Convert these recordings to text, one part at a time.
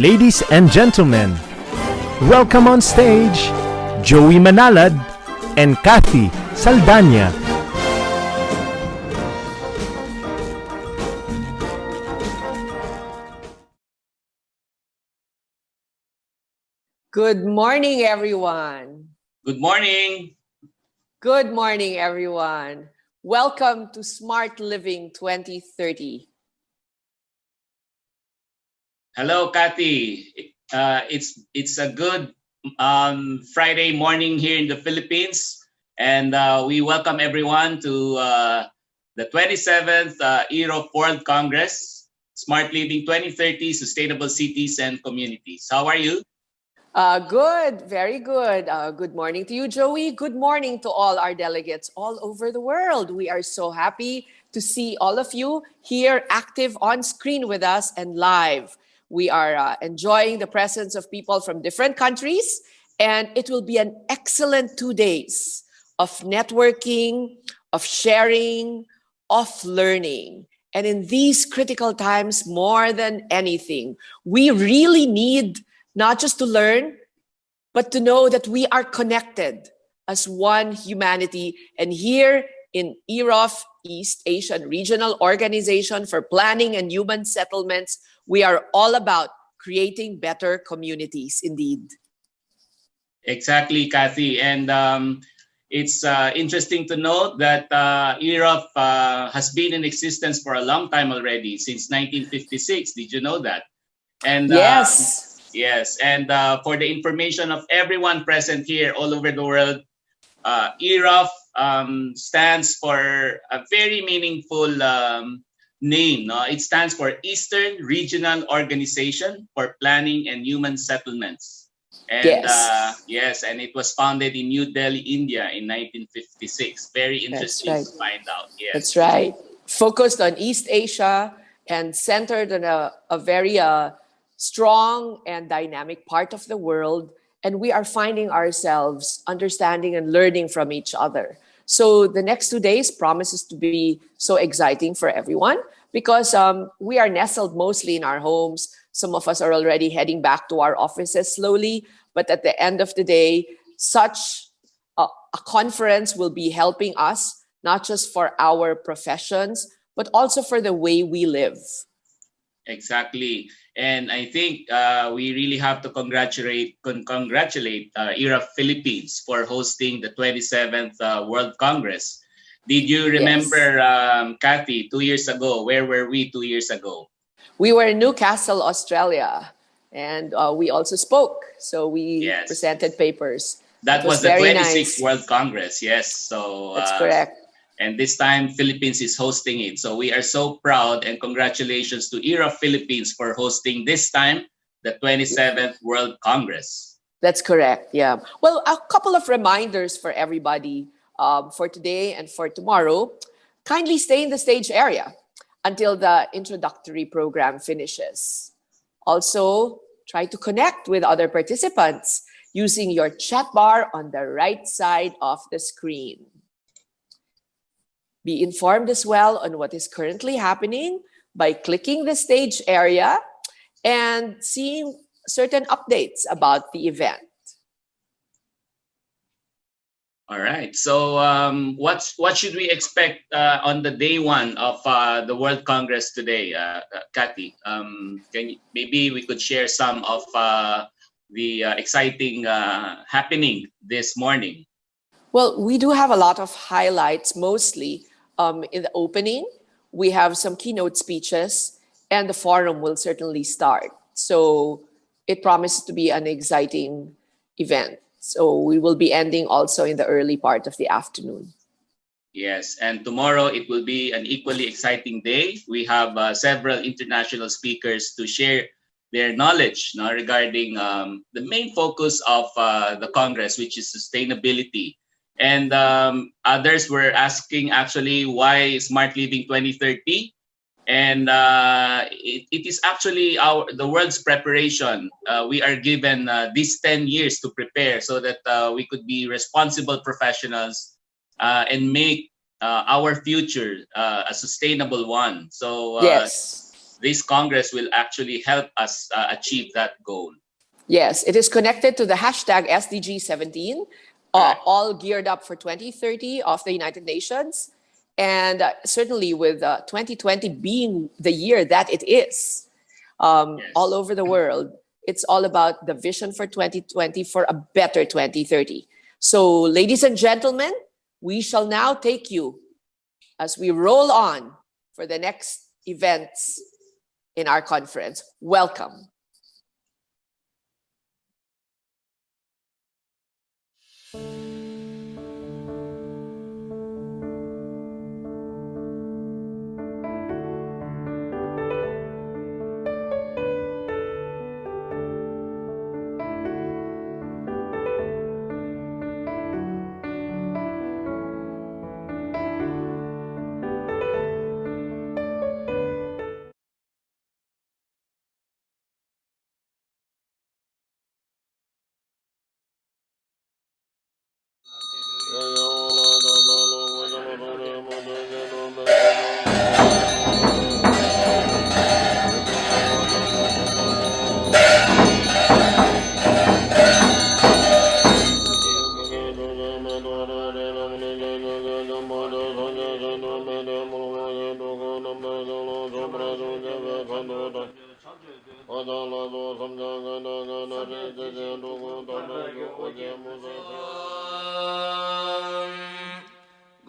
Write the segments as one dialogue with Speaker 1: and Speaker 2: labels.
Speaker 1: Ladies and gentlemen, welcome on stage, Joey Manalad and Kathy Saldana.
Speaker 2: Good morning, everyone.
Speaker 3: Good morning.
Speaker 2: Good morning, everyone. Welcome to Smart Living 2030.
Speaker 3: Hello, Kathy. It's a good Friday morning here in the Philippines, and we welcome everyone to the 27th Earoph World Congress, Smart Living 2030, Sustainable Cities and Communities. How are you?
Speaker 2: Good, very good. Good morning to you, Joey. Good morning to all our delegates all over the world. We are so happy to see all of you here active on screen with us and live. We are enjoying the presence of people from different countries, and it will be an excellent 2 days of networking, of sharing, of learning. And in these critical times, more than anything, we really need not just to learn, but to know that we are connected as one humanity. And here in Earoph, East Asian Regional Organization for Planning and Human Settlements, we are all about creating better communities indeed.
Speaker 3: Exactly, Kathy. And it's interesting to note that Earoph has been in existence for a long time already, since 1956. Did you know that? And
Speaker 2: Yes.
Speaker 3: Yes, and for the information of everyone present here all over the world, Earoph stands for a very meaningful name. No? It stands for Eastern Regional Organization for Planning and Human Settlements. And
Speaker 2: Yes.
Speaker 3: and it was founded in New Delhi, India in 1956. Very interesting
Speaker 2: Right.
Speaker 3: to find out. Yes.
Speaker 2: That's right. Focused on East Asia and centered on a very strong and dynamic part of the world. And we are finding ourselves understanding and learning from each other. So the next 2 days promises to be so exciting for everyone because we are nestled mostly in our homes. Some of us are already heading back to our offices slowly. But at the end of the day, such a conference will be helping us, not just for our professions, but also for the way we live.
Speaker 3: Exactly. And I think we really have to congratulate Earoph Philippines for hosting the 27th World Congress. Did you remember, Kathy, 2 years ago? Where were we 2 years ago?
Speaker 2: We were in Newcastle, Australia, and we also spoke. So we presented papers.
Speaker 3: That was the
Speaker 2: very
Speaker 3: 26th
Speaker 2: nice.
Speaker 3: World Congress, yes. So
Speaker 2: That's correct.
Speaker 3: And this time, Philippines is hosting it. So we are so proud, and congratulations to Earoph Philippines for hosting this time the 27th World Congress.
Speaker 2: That's correct, yeah. Well, a couple of reminders for everybody for today and for tomorrow. Kindly stay in the stage area until the introductory program finishes. Also, try to connect with other participants using your chat bar on the right side of the screen. Be informed as well on what is currently happening by clicking the stage area and seeing certain updates about the event.
Speaker 3: All right. So what should we expect on the day one of the World Congress today, Kathy? Maybe we could share some of the exciting happening this morning?
Speaker 2: Well, we do have a lot of highlights, mostly in the opening. We have some keynote speeches, and the forum will certainly start. So it promises to be an exciting event. So we will be ending also in the early part of the afternoon.
Speaker 3: Yes, and tomorrow it will be an equally exciting day. We have several international speakers to share their knowledge regarding the main focus of the Congress, which is sustainability. And others were asking actually why Smart Living 2030, and it is actually the world's preparation. We are given these 10 years to prepare so that we could be responsible professionals and make our future a sustainable one. So this Congress will actually help us achieve that goal.
Speaker 2: Yes, it is connected to the hashtag SDG 17,
Speaker 3: Correct.
Speaker 2: all geared up for 2030 of the United Nations. And certainly with 2020 being the year that it is
Speaker 3: Yes.
Speaker 2: all over the world, it's all about the vision for 2020 for a better 2030. So, ladies and gentlemen, we shall now take you as we roll on for the next events in our conference. Welcome.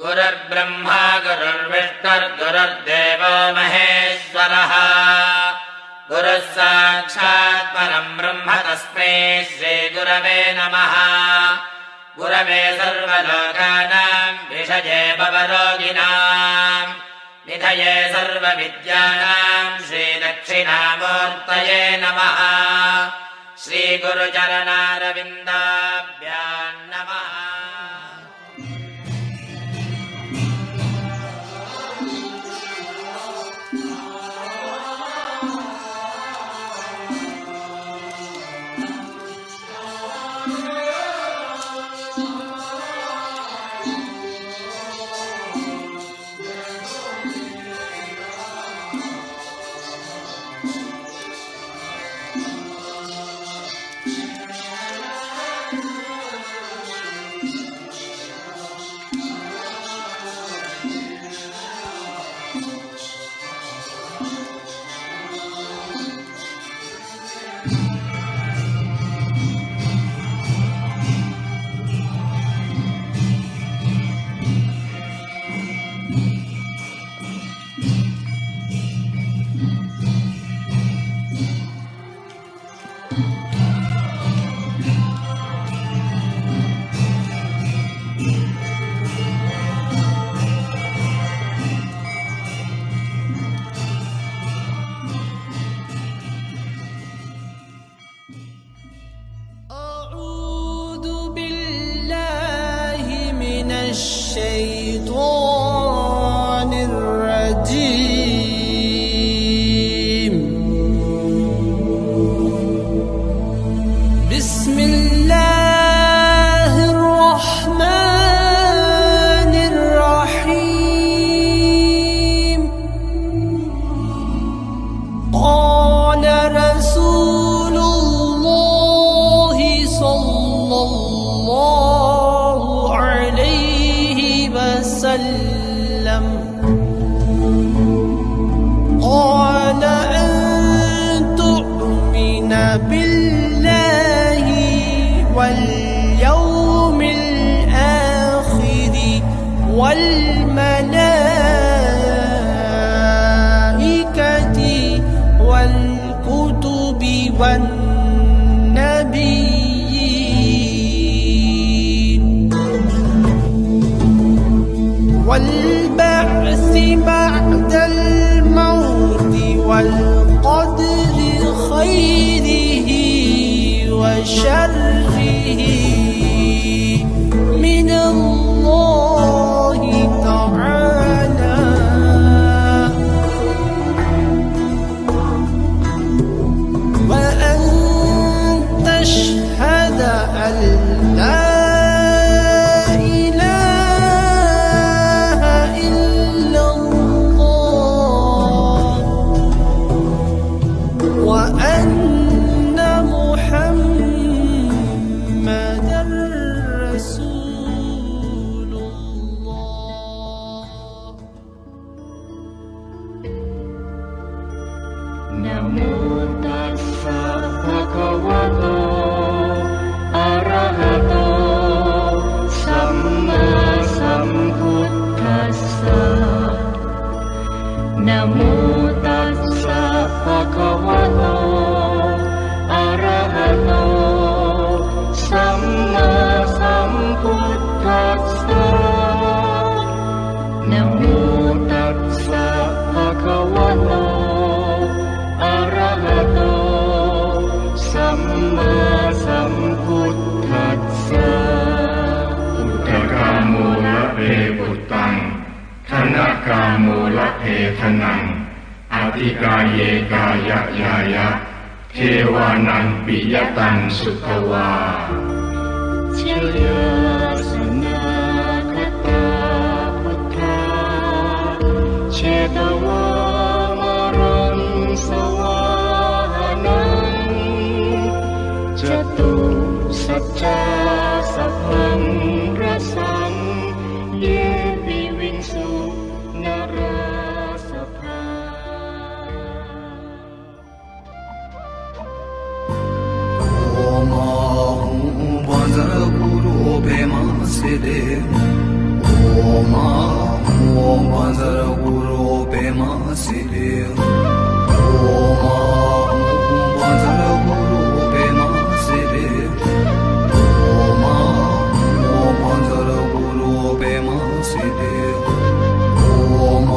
Speaker 4: गुरुर्ब्रह्मा गुरुर्विष्णुर्गुरुर्देवो महेश्वरः गुरुः साक्षात् परं ब्रह्म तस्मै श्रीगुरवे नमः गुरवे सर्वलोकानां विषये भवरोगिणां निधये सर्वविद्यानां श्रीदक्षिणामूर्तये नमः श्रीगुरुचरणारविन्दाभ्यां नमः الشيطان الرجيم بسم الله الرحمن الرحيم قال رسول الله صلى الله عليه وسلم قال أن تؤمن بالله واليوم الآخر والملائكة والكتب والنبيين والبعث بعد الموت والقدر خيره وشره من الله تعالى وأن تشهد أن لا إله إلا الله
Speaker 5: นะกาโมละเพทนังอธิกายเยกายะยายะเทวานังปิยตังสุขวาเชยสนาคตาพุทธาเชตวามรังสวานังจตุสัจจาสัพพังรัสสังเยปิวิงสุนาราสภา
Speaker 6: Om Banzara Guru Bema Sede Om Banzara Guru Bema Sede Om Banzara Guru Bema Sede Om Banzara Guru Bema Sede Om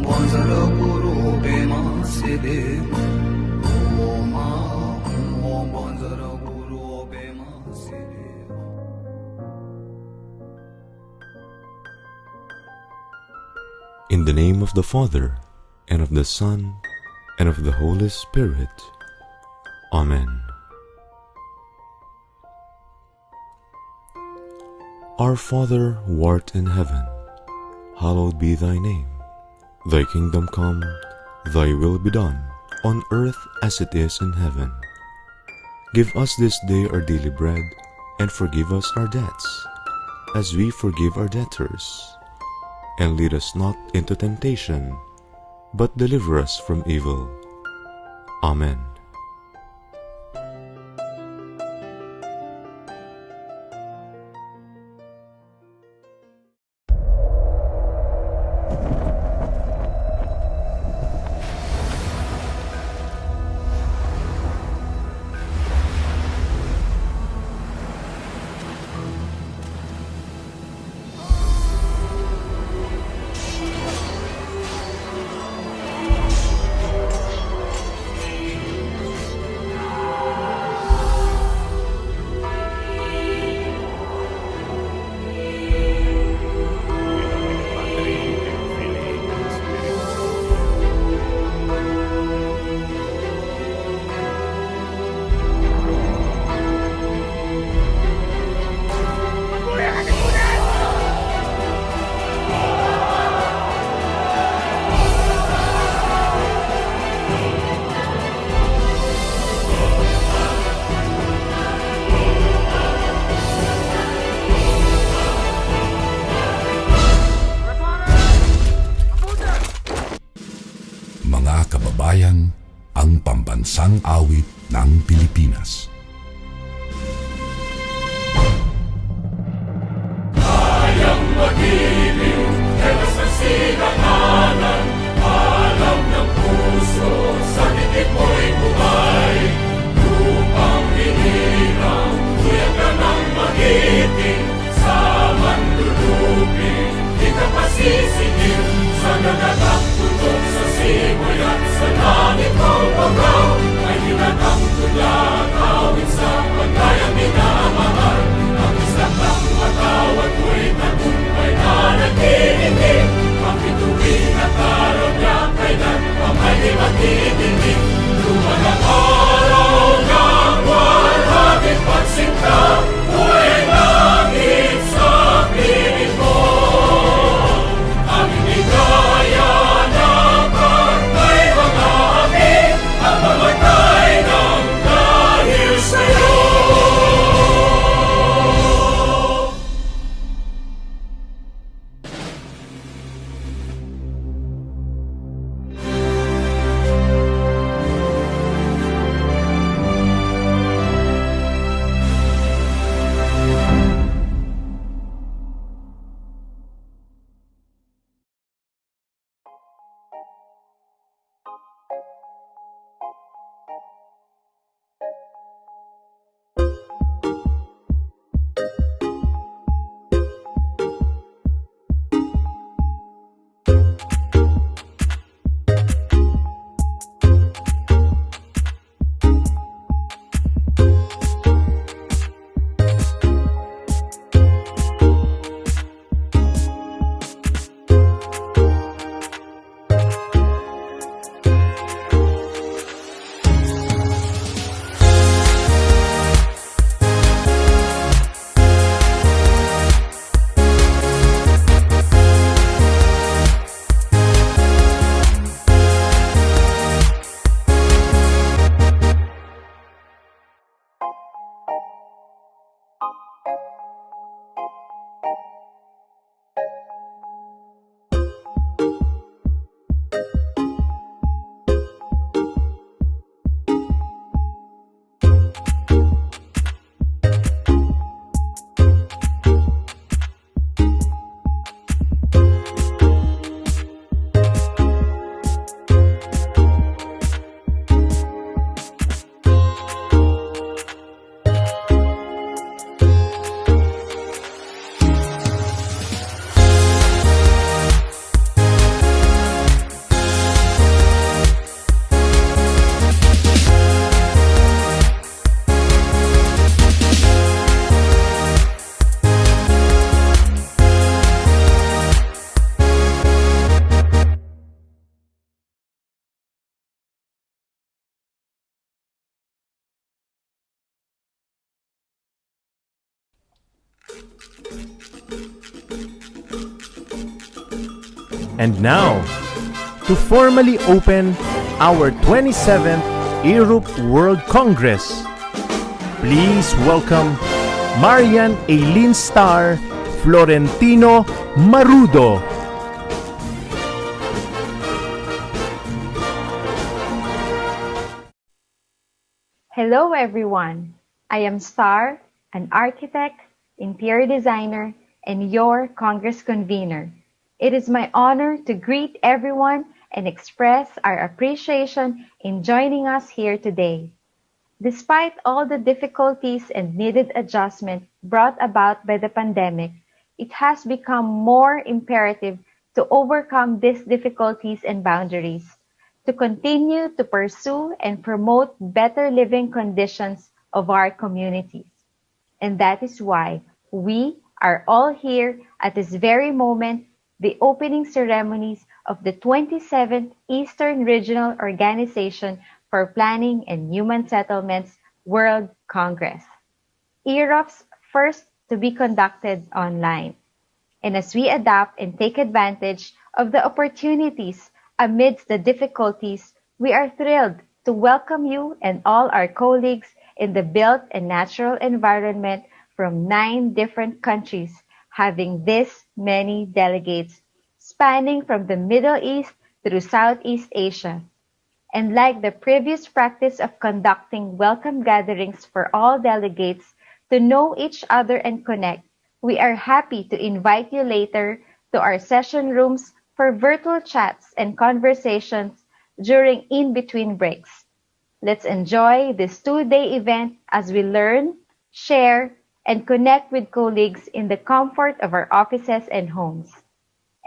Speaker 6: Banzara Guru Bema Sede Om Banzara Guru Bema Sede.
Speaker 7: In the name of the Father, and of the Son, and of the Holy Spirit. Amen. Our Father, who art in heaven, hallowed be thy name. Thy kingdom come, thy will be done, on earth as it is in heaven. Give us this day our daily bread, and forgive us our debts, as we forgive our debtors. And lead us not into temptation, but deliver us from evil. Amen.
Speaker 1: And now, to formally open our 27th Earoph World Congress, please welcome Marian Aileen Star Florentino Marudo.
Speaker 8: Hello everyone. I am Star, an architect, interior designer, and your Congress convener. It is my honor to greet everyone and express our appreciation in joining us here today. Despite all the difficulties and needed adjustment brought about by the pandemic, it has become more imperative to overcome these difficulties and boundaries, to continue to pursue and promote better living conditions of our communities. And that is why we are all here at this very moment, the opening ceremonies of the 27th Eastern Regional Organization for Planning and Human Settlements World Congress, Earoph's first to be conducted online. And as we adapt and take advantage of the opportunities amidst the difficulties, we are thrilled to welcome you and all our colleagues in the built and natural environment from 9 different countries, having this many delegates, spanning from the Middle East through Southeast Asia. And like the previous practice of conducting welcome gatherings for all delegates to know each other and connect, we are happy to invite you later to our session rooms for virtual chats and conversations during in-between breaks. Let's enjoy this 2-day event as we learn, share, and connect with colleagues in the comfort of our offices and homes.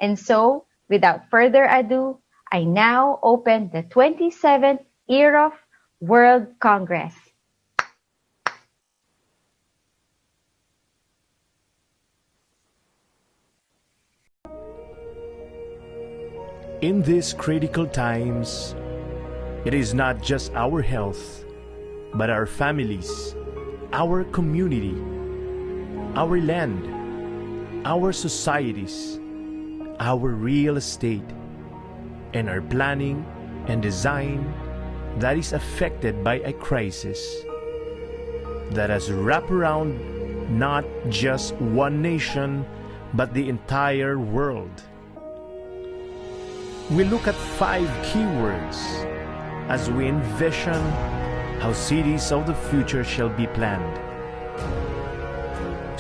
Speaker 8: And so, without further ado, I now open the 27th Earoph World Congress.
Speaker 1: In these critical times, it is not just our health, but our families, our community, our land, our societies, our real estate, and our planning and design that is affected by a crisis that has wrapped around not just one nation, but the entire world. We look at 5 keywords as we envision how cities of the future shall be planned.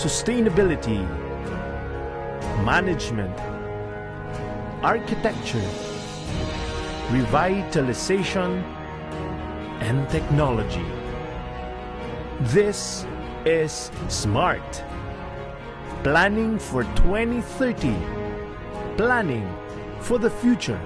Speaker 1: Sustainability, management, architecture, revitalization, and technology. This is SMART. Planning for 2030. Planning for the future.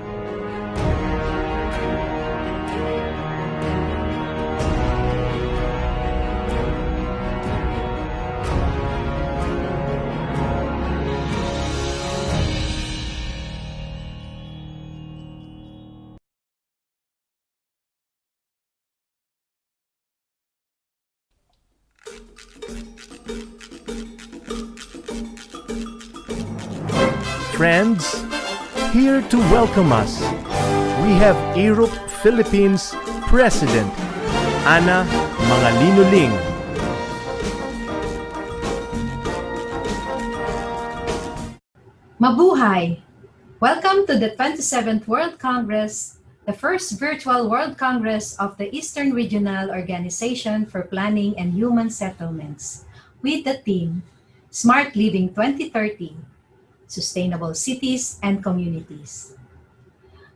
Speaker 1: Friends, here to welcome us, we have Earoph Philippines President Ana Mangalinuling.
Speaker 9: Mabuhay! Welcome to the 27th World Congress, the first virtual World Congress of the Eastern Regional Organization for Planning and Human Settlements, with the theme Smart Living 2030, Sustainable Cities and Communities.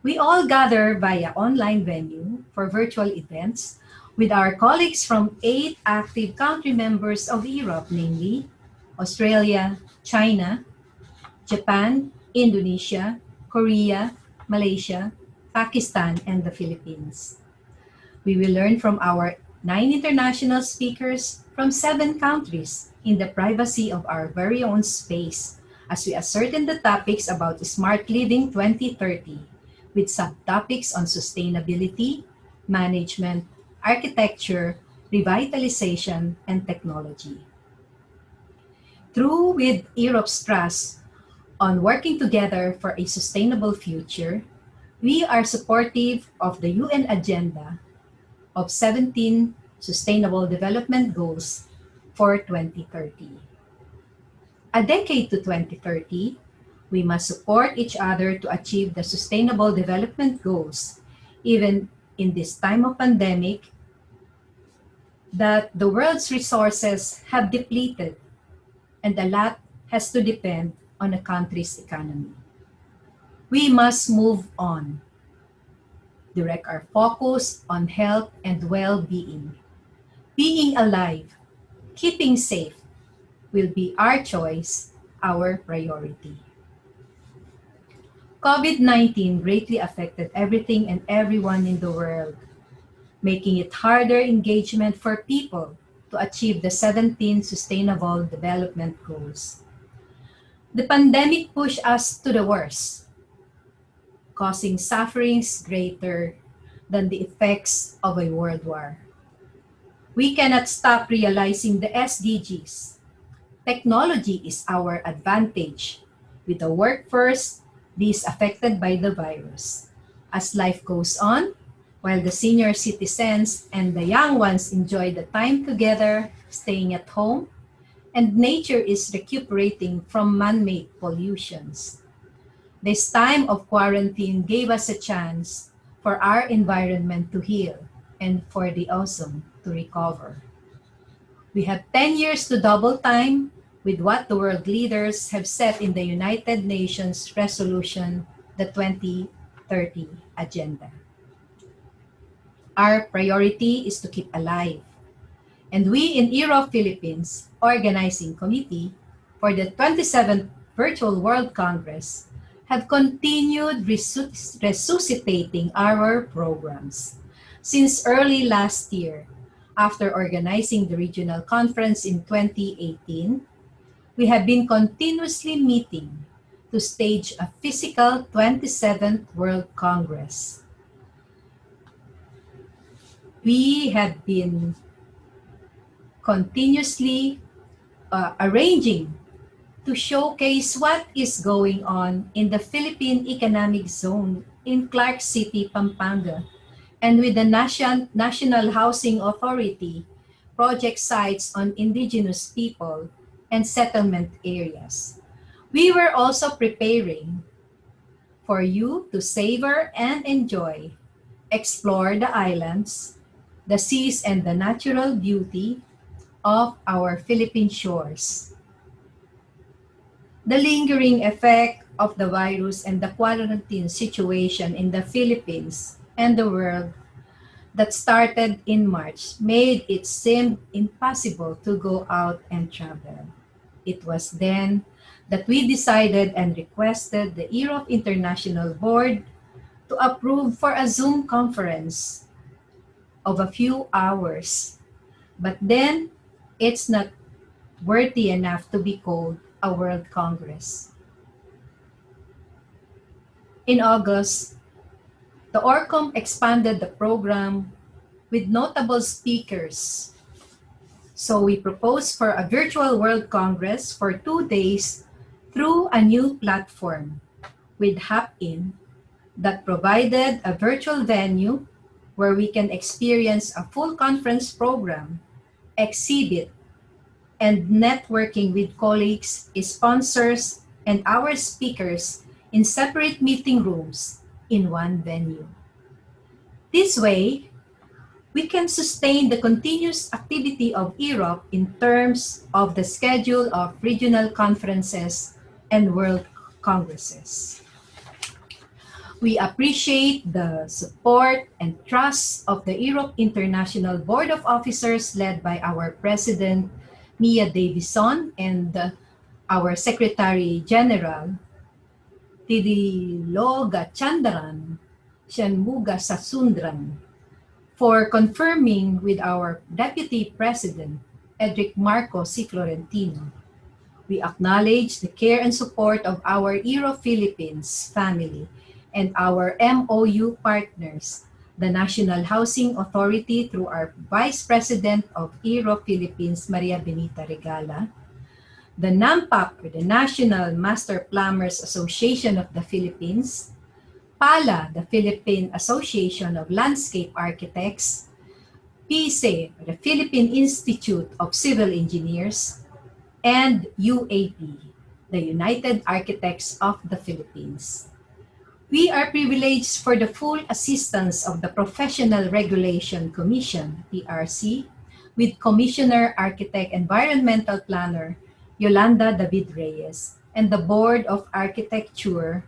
Speaker 9: We all gather via online venue for virtual events with our colleagues from 8 active country members of Earoph, namely Australia, China, Japan, Indonesia, Korea, Malaysia, Pakistan, and the Philippines. We will learn from our 9 international speakers from 7 countries in the privacy of our very own space as we ascertain the topics about Smart Living 2030 with subtopics on sustainability, management, architecture, revitalization, and technology. Through with Earoph's trust on working together for a sustainable future, we are supportive of the UN Agenda of 17 Sustainable Development Goals for 2030. A decade to 2030, we must support each other to achieve the Sustainable Development Goals, even in this time of pandemic that the world's resources have depleted and a lot has to depend on a country's economy. We must move on, direct our focus on health and well-being. Being alive, keeping safe will be our choice, our priority. COVID-19 greatly affected everything and everyone in the world, making it harder engagement for people to achieve the 17 Sustainable Development Goals. The pandemic pushed us to the worst, causing sufferings greater than the effects of a world war. We cannot stop realizing the SDGs. Technology is our advantage. With the workforce, these affected by the virus. As life goes on, while the senior citizens and the young ones enjoy the time together, staying at home, and nature is recuperating from man-made pollutions. This time of quarantine gave us a chance for our environment to heal and for the ozone to recover. We have 10 years to double time with what the world leaders have set in the United Nations resolution, the 2030 Agenda. Our priority is to keep alive. And we in Earoph Philippines Organizing Committee for the 27th Virtual World Congress have continued resuscitating our programs. Since early last year, after organizing the regional conference in 2018, we have been continuously meeting to stage a physical 27th World Congress. We have been continuously arranging to showcase what is going on in the Philippine Economic Zone in Clark City, Pampanga, and with the National Housing Authority project sites on indigenous people and settlement areas. We were also preparing for you to savor and enjoy, explore the islands, the seas, and the natural beauty of our Philippine shores. The lingering effect of the virus and the quarantine situation in the Philippines and the world that started in March made it seem impossible to go out and travel. It was then that we decided and requested the Earoph International Board to approve for a Zoom conference of a few hours. But then, it's not worthy enough to be called a World Congress. In August, the ORCOM expanded the program with notable speakers. So we proposed for a virtual World Congress for 2 days through a new platform with Hop-In that provided a virtual venue where we can experience a full conference program, exhibit, and networking with colleagues, sponsors, and our speakers in separate meeting rooms in one venue. This way, we can sustain the continuous activity of Earoph in terms of the schedule of regional conferences and world congresses. We appreciate the support and trust of the Earoph International Board of Officers led by our President, Mia Davison, and our Secretary General, Tidiloga Chandaran Shanmuga Sasundran, for confirming with our Deputy President, Edric Marco C. Florentino. We acknowledge the care and support of our Earoph Philippines family and our MOU partners, the National Housing Authority through our Vice President of Earoph Philippines, Maria Benita Regala, the NAMPAP, or the National Master Plumbers Association of the Philippines, PALA, the Philippine Association of Landscape Architects, PISE, or the Philippine Institute of Civil Engineers, and UAP, the United Architects of the Philippines. We are privileged for the full assistance of the Professional Regulation Commission, PRC, with Commissioner Architect Environmental Planner Yolanda David Reyes, and the Board of Architecture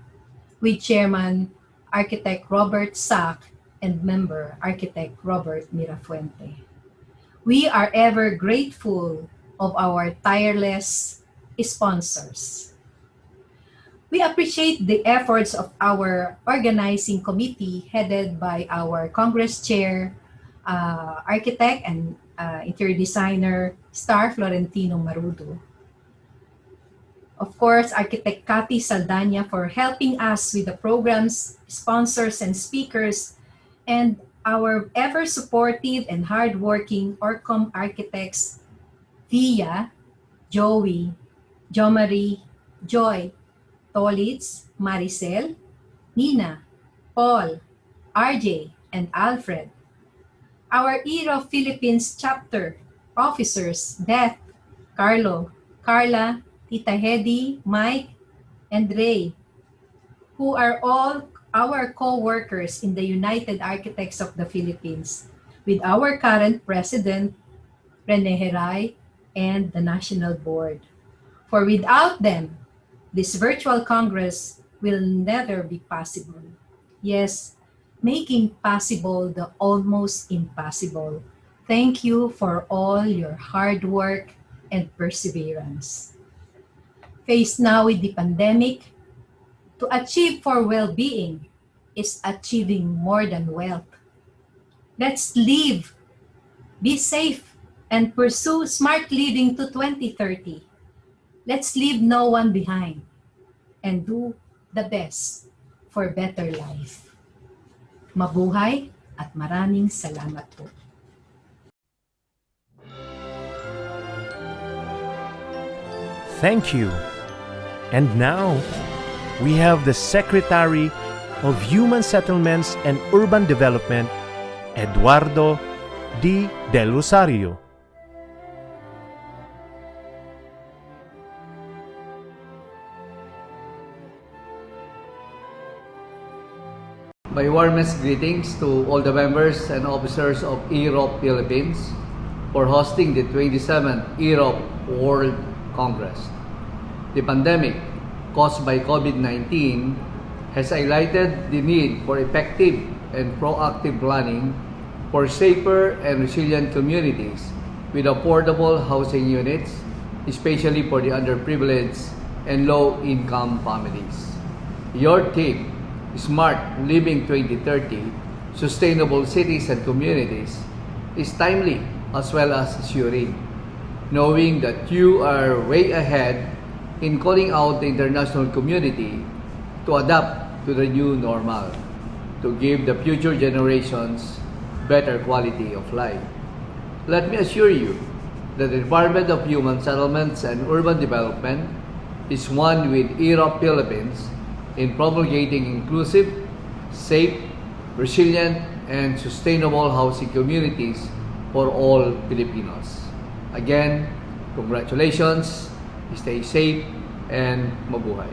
Speaker 9: with Chairman Architect Robert Sack and Member Architect Robert Mirafuente. We are ever grateful of our tireless sponsors. We appreciate the efforts of our organizing committee headed by our Congress Chair, Architect and Interior Designer Star Florentino Marudo. Of course, Architect Cathy Saldana for helping us with the programs, sponsors, and speakers, and our ever supportive and hardworking ORCOM architects, Via, Joey, Jomari, Joy, Tolitz, Maricel, Nina, Paul, RJ, and Alfred. Our Earoph Philippines chapter officers, Beth, Carlo, Carla, Tita Hedy, Mike, and Ray, who are all our co-workers in the United Architects of the Philippines, with our current president, Rene Heray, and the National Board. For without them, this virtual Congress will never be possible. Yes, making possible the almost impossible. Thank you for all your hard work and perseverance. Faced now with the pandemic, to achieve for well-being is achieving more than wealth. Let's live, be safe, and pursue smart living to 2030. Let's leave no one behind and do the best for better life. Mabuhay at maraming salamat po.
Speaker 1: Thank you. And now, we have the Secretary of Human Settlements and Urban Development, Eduardo D. Del Rosario.
Speaker 10: My warmest greetings to all the members and officers of Earoph Philippines for hosting the 27th Earoph World Congress. The pandemic caused by COVID-19 has highlighted the need for effective and proactive planning for safer and resilient communities with affordable housing units, especially for the underprivileged and low-income families. Your team, Smart Living 2030, Sustainable Cities and Communities, is timely as well as assuring, knowing that you are way ahead in calling out the international community to adapt to the new normal, to give the future generations better quality of life. Let me assure you that the Department of Human Settlements and Urban Development is one with Earoph Philippines in promulgating inclusive, safe, resilient, and sustainable housing communities for all Filipinos. Again, congratulations, stay safe, and mabuhay.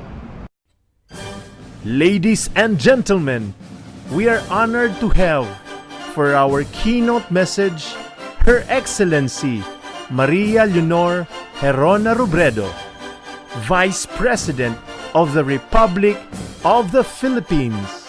Speaker 1: Ladies and gentlemen, we are honored to have, for our keynote message, Her Excellency Maria Leonor Herona Robredo, Vice President of the Republic of the Philippines.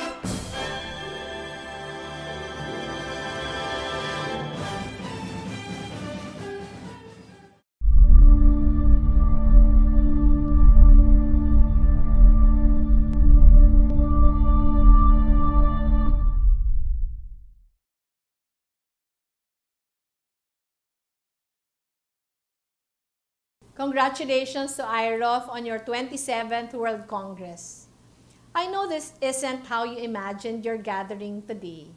Speaker 11: Congratulations to Earoph on your 27th World Congress. I know this isn't how you imagined your gathering today.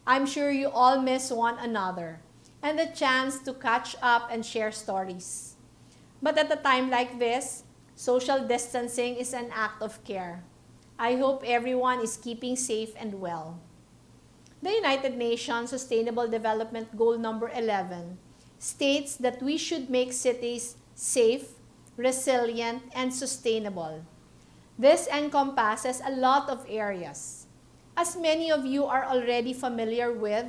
Speaker 11: I'm sure you all miss one another and the chance to catch up and share stories. But at a time like this, social distancing is an act of care. I hope everyone is keeping safe and well. The United Nations Sustainable Development Goal number 11 states that we should make cities safe, resilient, and sustainable. This encompasses a lot of areas. As many of you are already familiar with,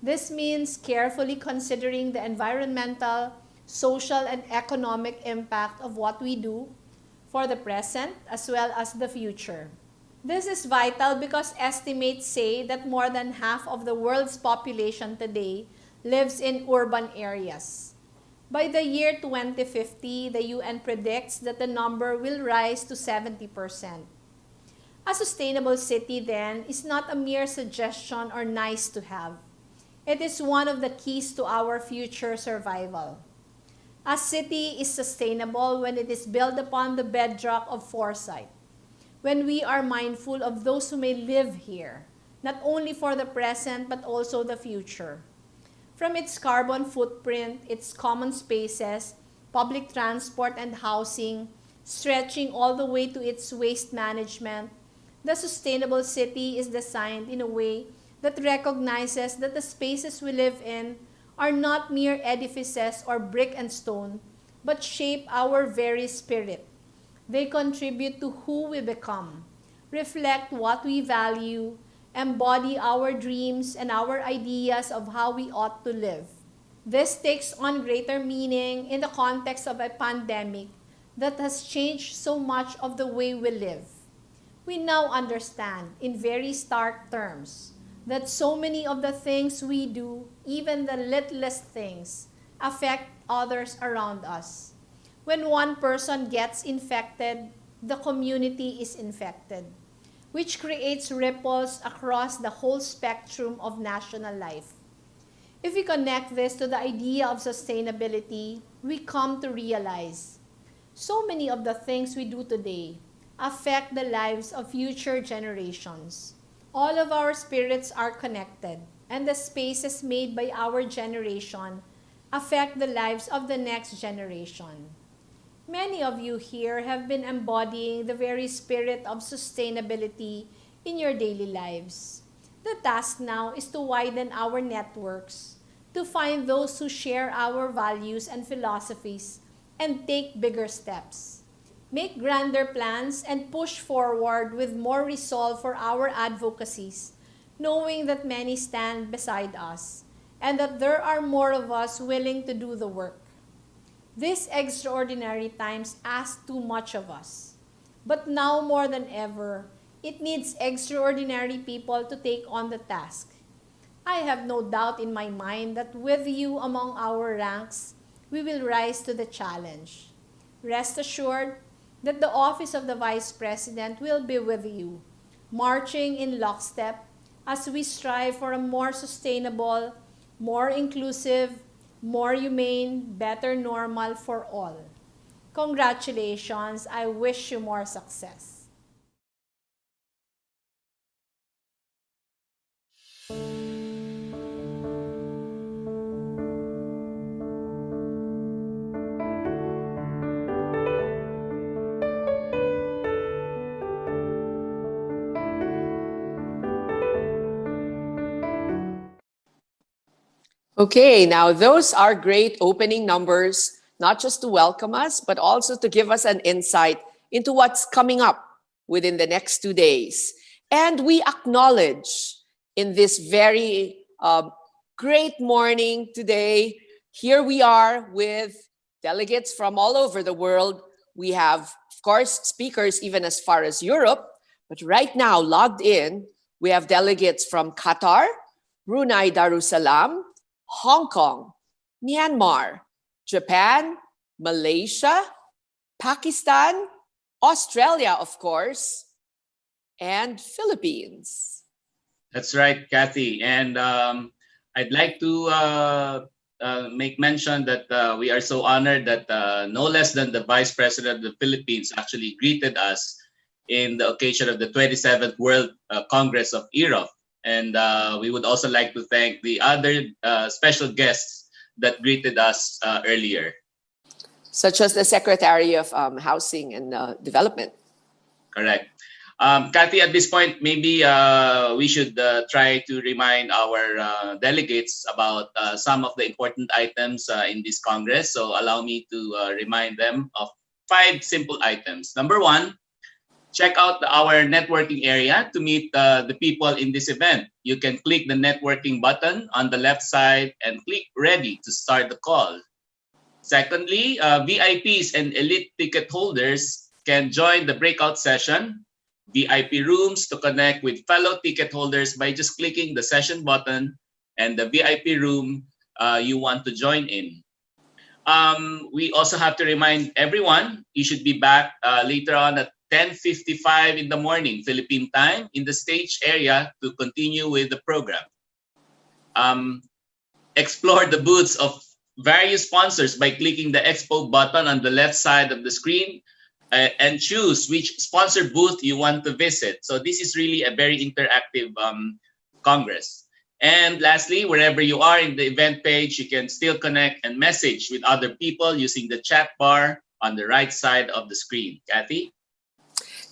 Speaker 11: this means carefully considering the environmental, social, and economic impact of what we do for the present as well as the future. This is vital because estimates say that more than half of the world's population today lives in urban areas. By the year 2050, the UN predicts that the number will rise to 70%. A sustainable city, then, is not a mere suggestion or nice to have. It is one of the keys to our future survival. A city is sustainable when it is built upon the bedrock of foresight, when we are mindful of those who may live here, not only for the present but also the future. From its carbon footprint, its common spaces, public transport and housing, stretching all the way to its waste management, the sustainable city is designed in a way that recognizes that the spaces we live in are not mere edifices or brick and stone, but shape our very spirit. They contribute to who we become, reflect what we value, embody our dreams and our ideas of how we ought to live. This takes on greater meaning in the context of a pandemic that has changed so much of the way we live. We now understand, in very stark terms, that so many of the things we do, even the littlest things, affect others around us. When one person gets infected, the community is infected, which creates ripples across the whole spectrum of national life. If we connect this to the idea of sustainability, we come to realize so many of the things we do today affect the lives of future generations. All of our spirits are connected, and the spaces made by our generation affect the lives of the next generation. Many of you here have been embodying the very spirit of sustainability in your daily lives. The task now is to widen our networks, to find those who share our values and philosophies, and take bigger steps. Make grander plans and push forward with more resolve for our advocacies, knowing that many stand beside us, and that there are more of us willing to do the work. These extraordinary times ask too much of us. But now more than ever, it needs extraordinary people to take on the task. I have no doubt in my mind that with you among our ranks, we will rise to the challenge. Rest assured that the office of the Vice President will be with you, marching in lockstep as we strive for a more sustainable, more inclusive, more humane, better normal for all. Congratulations. I wish you more success.
Speaker 2: Okay, now those are great opening numbers, not just to welcome us, but also to give us an insight into what's coming up within the next 2 days. And we acknowledge in this very great morning today, here we are with delegates from all over the world. We have, of course, speakers even as far as Europe, but right now logged in, we have delegates from Qatar, Brunei Darussalam, Hong Kong, Myanmar, Japan, Malaysia, Pakistan, Australia, of course, and Philippines.
Speaker 3: That's right, Kathy. And I'd like to make mention that we are so honored that no less than the Vice President of the Philippines actually greeted us in the occasion of the 27th World Congress of Earoph. And we would also like to thank the other special guests that greeted us earlier.
Speaker 2: such as the Secretary of Housing and Development.
Speaker 3: Correct. Kathy, at this point, maybe we should try to remind our delegates about some of the important items in this Congress. So allow me to remind them of 5 simple items. Number 1, check out our networking area to meet the people in this event. You can click the networking button on the left side and click ready to start the call. Secondly, VIPs and elite ticket holders can join the breakout session, VIP rooms to connect with fellow ticket holders by just clicking the session button and the VIP room you want to join in. We also have to remind everyone you should be back later on at 10:55 in the morning Philippine time in the stage area to continue with the program. Explore the booths of various sponsors by clicking the Expo button on the left side of the screen and choose which sponsor booth you want to visit. So this is really a very interactive Congress. And lastly, wherever you are in the event page, you can still connect and message with other people using the chat bar on the right side of the screen. Kathy?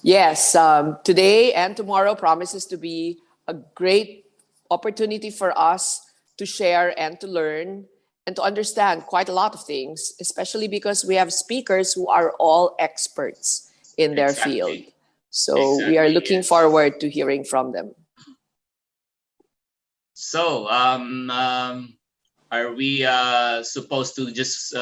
Speaker 2: Yes, today and tomorrow promises to be a great opportunity for us to share and to learn and to understand quite a lot of things, especially because we have speakers who are all experts in their field. So we are looking forward to hearing from them.
Speaker 3: So, are we supposed to just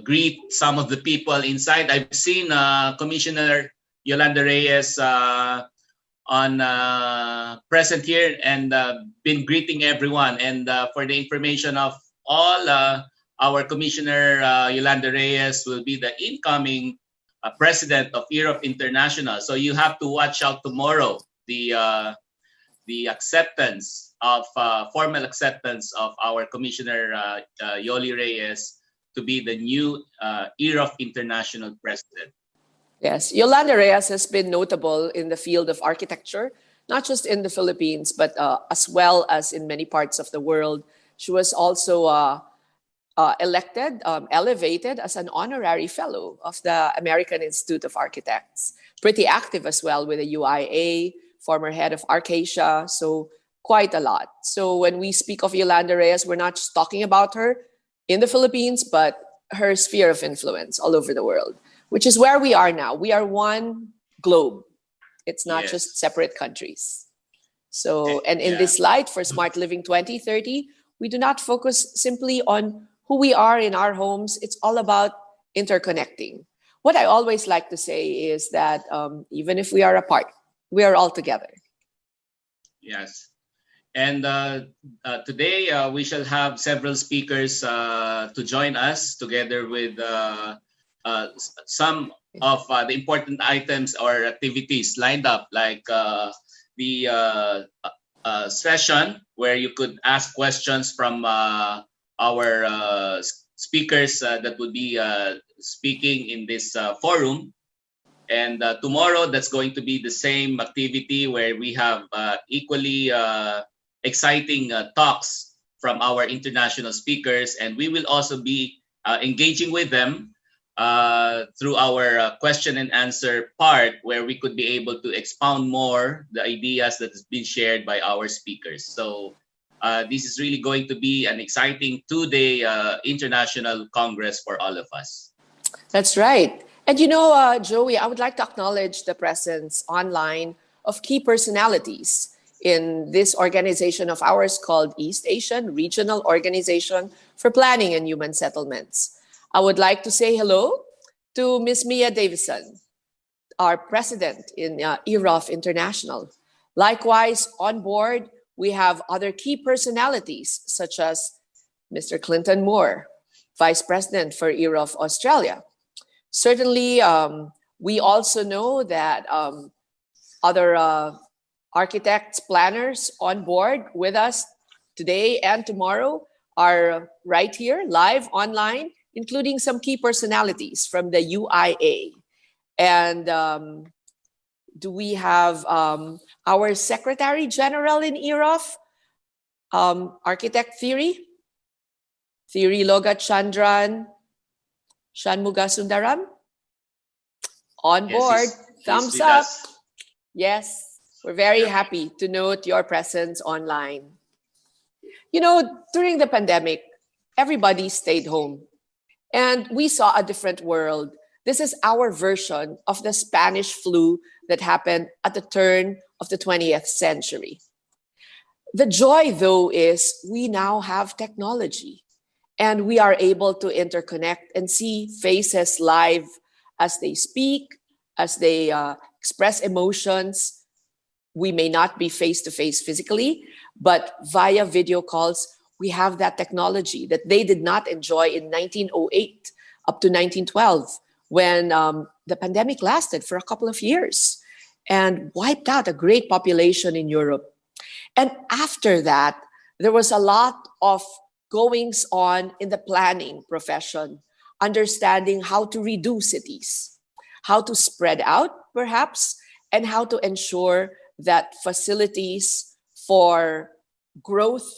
Speaker 3: greet some of the people inside? I've seen Commissioner Yolanda Reyes on present here and been greeting everyone. And for the information of all, our Commissioner Yolanda Reyes will be the incoming president of Earoph International. So you have to watch out tomorrow, the acceptance of formal acceptance of our Commissioner Yoli Reyes to be the new Earoph International president.
Speaker 2: Yes, Yolanda Reyes has been notable in the field of architecture, not just in the Philippines, but as well as in many parts of the world. She was also elected, elevated as an honorary fellow of the American Institute of Architects. Pretty active as well with the UIA, former head of Arcasia, so quite a lot. So when we speak of Yolanda Reyes, we're not just talking about her in the Philippines, but her sphere of influence all over the world, which is where we are now. We are one globe. It's not just separate countries. So, and in this light for Smart Living 2030, we do not focus simply on who we are in our homes. It's all about interconnecting. What I always like to say is that even if we are apart, we are all together.
Speaker 3: Yes. And today we shall have several speakers to join us together with some of the important items or activities lined up, like the session where you could ask questions from our speakers that would be speaking in this forum. And tomorrow, that's going to be the same activity where we have equally exciting talks from our international speakers. And we will also be engaging with them through our question and answer part, where we could be able to expound more the ideas that has been shared by our speakers. So this is really going to be an exciting 2-day international Congress for all of us.
Speaker 2: That's right. And you know, Joey, I would like to acknowledge the presence online of key personalities in this organization of ours called East Asian Regional Organization for Planning and Human Settlements. I would like to say hello to Ms. Mia Davison, our president in Earoph International. Likewise, on board, we have other key personalities such as Mr. Clinton Moore, vice president for Earoph Australia. Certainly, we also know that other architects, planners on board with us today and tomorrow are right here, live online, including some key personalities from the UIA. And do we have our Secretary General in Earoph, Architect Thierry Logat Chandran, Shanmuga Sundaram? On
Speaker 3: Yes,
Speaker 2: board.
Speaker 3: he's
Speaker 2: Thumbs
Speaker 3: with
Speaker 2: up.
Speaker 3: us.
Speaker 2: Yes, we're very happy to note your presence online. You know, during the pandemic, everybody stayed home and we saw a different world. This is our version of the Spanish flu that happened at the turn of the 20th century. The joy, though, is we now have technology and we are able to interconnect and see faces live as they speak, as they express emotions. We may not be face to face physically, but via video calls, we have that technology that they did not enjoy in 1908 up to 1912 when the pandemic lasted for a couple of years and wiped out a great population in Europe. And after that, there was a lot of goings on in the planning profession, understanding how to redo cities, how to spread out, perhaps, and how to ensure that facilities for growth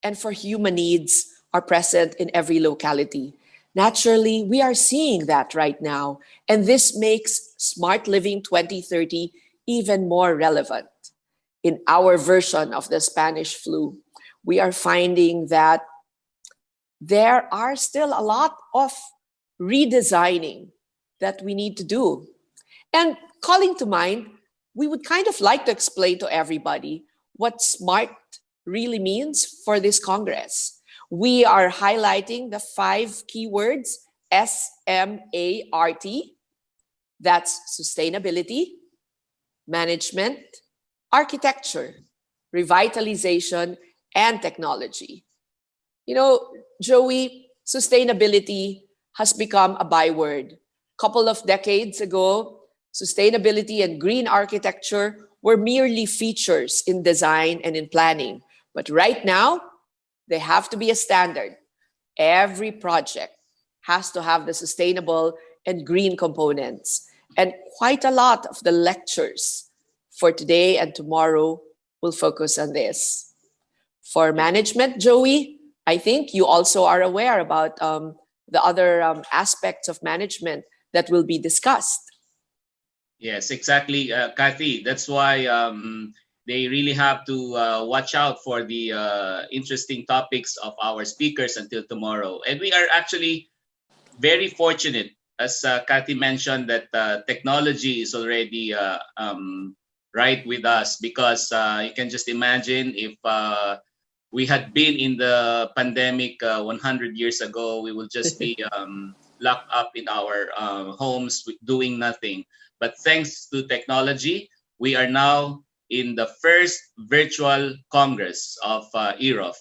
Speaker 2: and for human needs are present in every locality. Naturally, we are seeing that right now, and this makes Smart Living 2030 even more relevant. In our version of the Spanish flu, we are finding that there are still a lot of redesigning that we need to do. And calling to mind, we would kind of like to explain to everybody what SMART really means for this Congress. We are highlighting the 5 keywords SMART. That's sustainability, management, architecture, revitalization, and technology. You know, Joey, sustainability has become a byword. Couple of decades ago, sustainability and green architecture were merely features in design and in planning. But right now, they have to be a standard. Every project has to have the sustainable and green components. And quite a lot of the lectures for today and tomorrow will focus on this. For management, Joey, I think you also are aware about the other aspects of management that will be discussed.
Speaker 3: Yes, exactly, Kathy. That's why they really have to watch out for the interesting topics of our speakers until tomorrow. And we are actually very fortunate, as Kathy mentioned, that technology is already right with us, because you can just imagine if we had been in the pandemic 100 years ago, we will just be locked up in our homes doing nothing. But thanks to technology, we are now in the first virtual Congress of Earoph.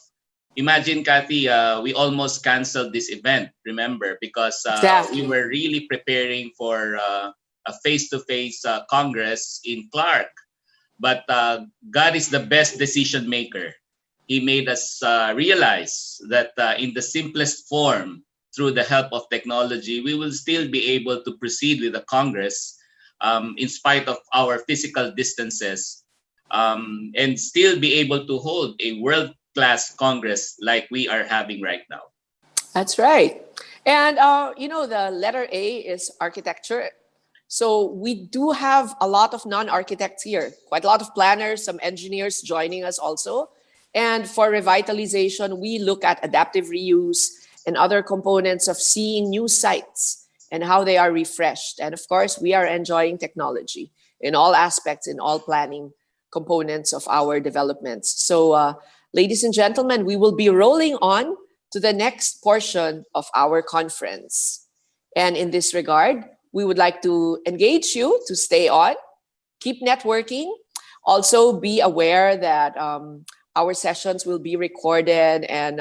Speaker 3: Imagine, Kathy, we almost canceled this event, remember, because we were really preparing for a face-to-face Congress in Clark. But God is the best decision maker. He made us realize that in the simplest form, through the help of technology, we will still be able to proceed with the Congress in spite of our physical distances, and still be able to hold a world-class Congress like we are having right now.
Speaker 2: That's right. And, you know, the letter A is architecture. So we do have a lot of non-architects here, quite a lot of planners, some engineers joining us also. And for revitalization, we look at adaptive reuse and other components of seeing new sites and how they are refreshed. And of course, we are enjoying technology in all aspects, in all planning components of our developments. So, ladies and gentlemen, we will be rolling on to the next portion of our conference. And in this regard, we would like to engage you to stay on, keep networking. Also, be aware that our sessions will be recorded, and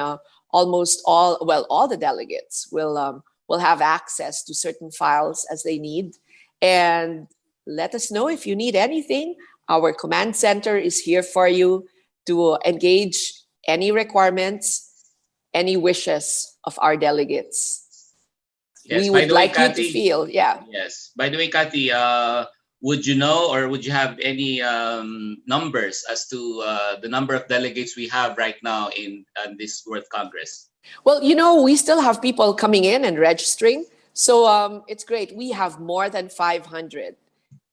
Speaker 2: almost all the delegates will have access to certain files as they need. And let us know if you need anything. Our command center is here for you to engage any requirements, any wishes of our delegates.
Speaker 3: Yes,
Speaker 2: We
Speaker 3: by
Speaker 2: would
Speaker 3: the way,
Speaker 2: like you
Speaker 3: Kathy,
Speaker 2: to feel, yeah.
Speaker 3: Yes. By the way, Kathy, would you know, or would you have any numbers as to the number of delegates we have right now in this World Congress?
Speaker 2: Well, you know, we still have people coming in and registering. So it's great. We have more than 500.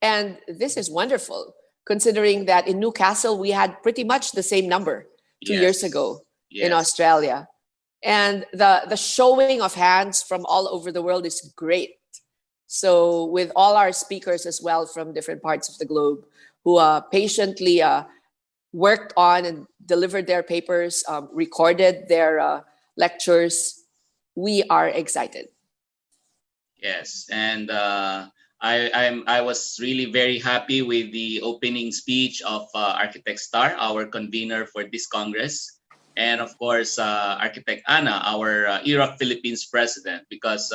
Speaker 2: And this is wonderful, considering that in Newcastle, we had pretty much the same number 2 years ago in Australia. And the showing of hands from all over the world is great. So with all our speakers as well from different parts of the globe who patiently worked on and delivered their papers, recorded their lectures, we are excited.
Speaker 3: Yes, and I was really very happy with the opening speech of Architect Star, our convener for this Congress, and of course Architect Ana, our Earoph Philippines president, because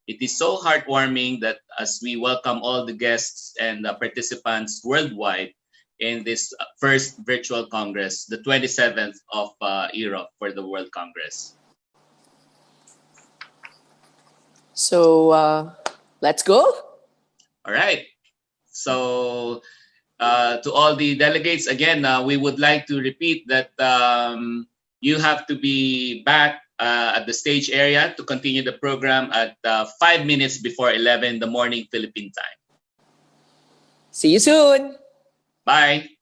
Speaker 3: it is so heartwarming that as we welcome all the guests and participants worldwide in this first virtual Congress, the 27th of Earoph for the World Congress.
Speaker 2: So let's go.
Speaker 3: All right. So to all the delegates, again, we would like to repeat that you have to be back at the stage area to continue the program at 5 minutes before 11 in the morning Philippine time.
Speaker 2: See you soon.
Speaker 3: Bye.